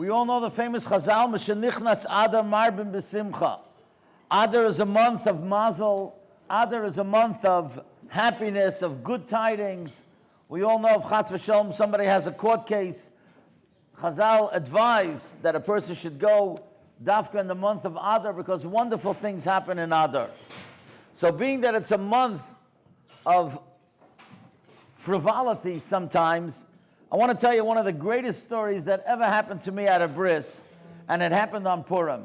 We all know the famous Chazal, Mishenichnas Adar Marbin B'Simcha. Adar is a month of mazel. Adar is a month of happiness, of good tidings. We all know if Chas v'Shalom somebody has a court case, Chazal advise that a person should go dafka in the month of Adar because wonderful things happen in Adar. So being that it's a month of frivolity sometimes, I want to tell you one of the greatest stories that ever happened to me at a bris, and it happened on Purim.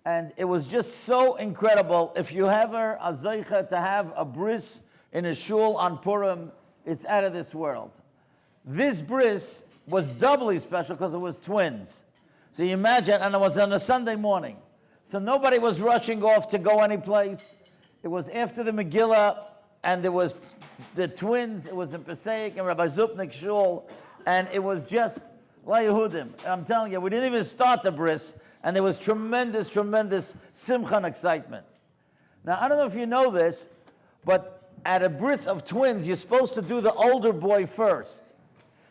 And it was just so incredible. If you ever a zeicha to have a bris in a shul on Purim, it's out of this world. This bris was doubly special because it was twins. So you imagine, and it was on a Sunday morning. So nobody was rushing off to go anyplace. It was after the Megillah, and there was the twins. It was in Paysach and Rabbi Zupnik's shul, and it was just La Yehudim. I'm telling you, we didn't even start the bris, and there was tremendous, tremendous simcha and excitement. Now, I don't know if you know this, but at a bris of twins, you're supposed to do the older boy first.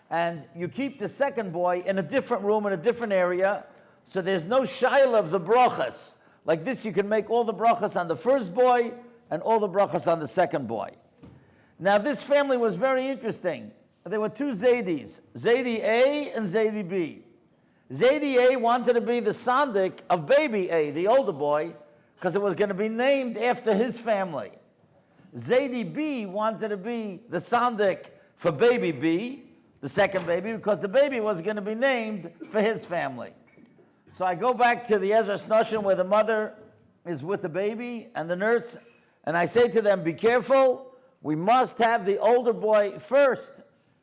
And you keep the second boy in a different room, in a different area, so there's no shaila of the brachas. Like this, you can make all the brachas on the first boy and all the brachas on the second boy. Now, this family was very interesting. There were two Zaydis, Zaydi A and Zaydi B. Zaydi A wanted to be the sandik of baby A, the older boy, because it was going to be named after his family. Zaydi B wanted to be the sandik for baby B, the second baby, because the baby was going to be named for his family. So I go back to the Ezras Noshim where the mother is with the baby and the nurse, and I say to them, be careful, we must have the older boy first.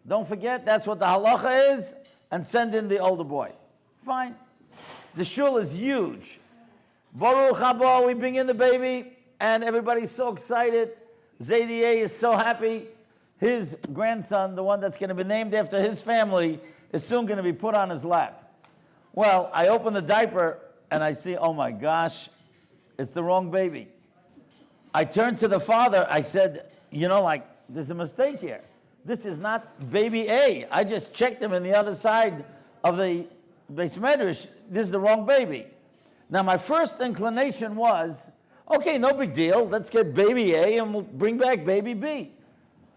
Don't forget, that's what the halacha is, and send in the older boy. Fine. The shul is huge. Baruch haba, we bring in the baby, and everybody's so excited. Zaydi A is so happy. His grandson, the one that's going to be named after his family, is soon going to be put on his lap. Well, I open the diaper, and I see, oh my gosh, it's the wrong baby. I turned to the father, I said, you know, like, there's a mistake here. This is not baby A. I just checked him in the other side of the Beis Medrash. This is the wrong baby. Now, my first inclination was, okay, no big deal. Let's get baby A and we'll bring back baby B.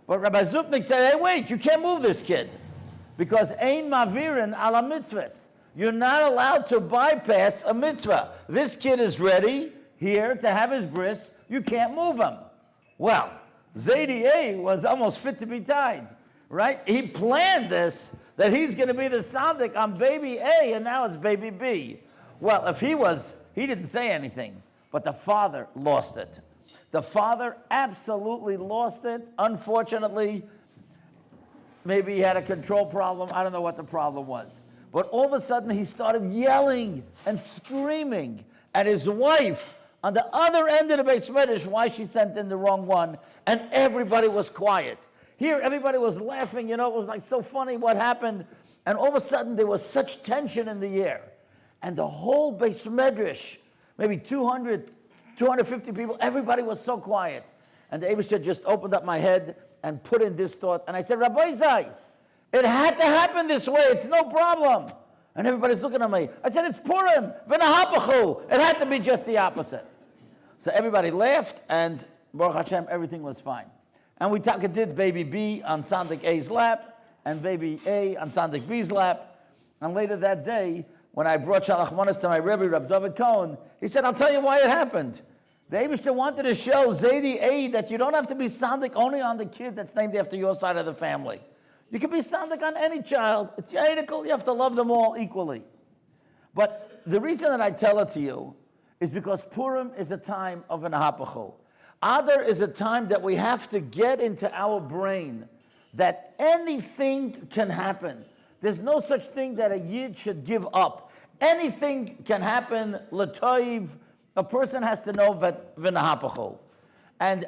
But Rabbi Zupnik said, hey, wait, you can't move this kid. Because ein mavirin ala mitzvahs. You're not allowed to bypass a mitzvah. This kid is ready here to have his bris. You can't move him. Well, Zaydi A was almost fit to be tied, right? He planned this, that he's going to be the sandik on baby A, and now it's baby B. Well, if he didn't say anything, but the father lost it. The father absolutely lost it. Unfortunately, maybe he had a control problem. I don't know what the problem was. But all of a sudden, he started yelling and screaming at his wife on the other end of the Beis Medrash why she sent in the wrong one, and everybody was quiet. Here, everybody was laughing, you know, it was like so funny what happened, and all of a sudden there was such tension in the air. And the whole Beis Medrash, maybe 200, 250 people, everybody was so quiet. And the Eibusher just opened up my head and put in this thought, and I said, Rabbi Zai, it had to happen this way, it's no problem. And everybody's looking at me. I said, it's Purim, v'nahapachu. It had to be just the opposite. So everybody laughed, and Baruch Hashem, everything was fine. And we did baby B on Sandik A's lap, and baby A on Sandik B's lap. And later that day, when I brought Shalach Manas to my Rabbi, Rabbi David Krohn, he said, I'll tell you why it happened. The Eibusher wanted to show Zaydi A that you don't have to be Sandik only on the kid that's named after your side of the family. You can be Sandik on any child. It's Yaedical, you have to love them all equally. But the reason that I tell it to you is because Purim is a time of an hapachu. Adar is a time that we have to get into our brain that anything can happen. There's no such thing that a yid should give up. Anything can happen, l'toiv. A person has to know that v'nahapachu. And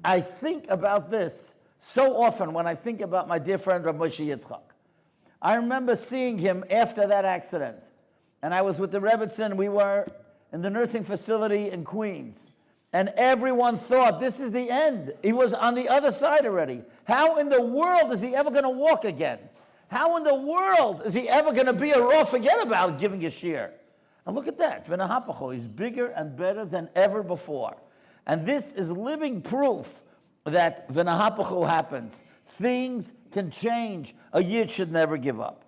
I think about this so often when I think about my dear friend Rabbi Moshe Yitzchak. I remember seeing him after that accident. And I was with the Rebbetzin. We were in the nursing facility in Queens. And everyone thought, this is the end. He was on the other side already. How in the world is he ever going to walk again? How in the world is he ever going to be a raw? Forget about giving a shear. And look at that. V'nahapacho, he's bigger and better than ever before. And this is living proof that v'nahapacho happens. Things can change. A yid should never give up.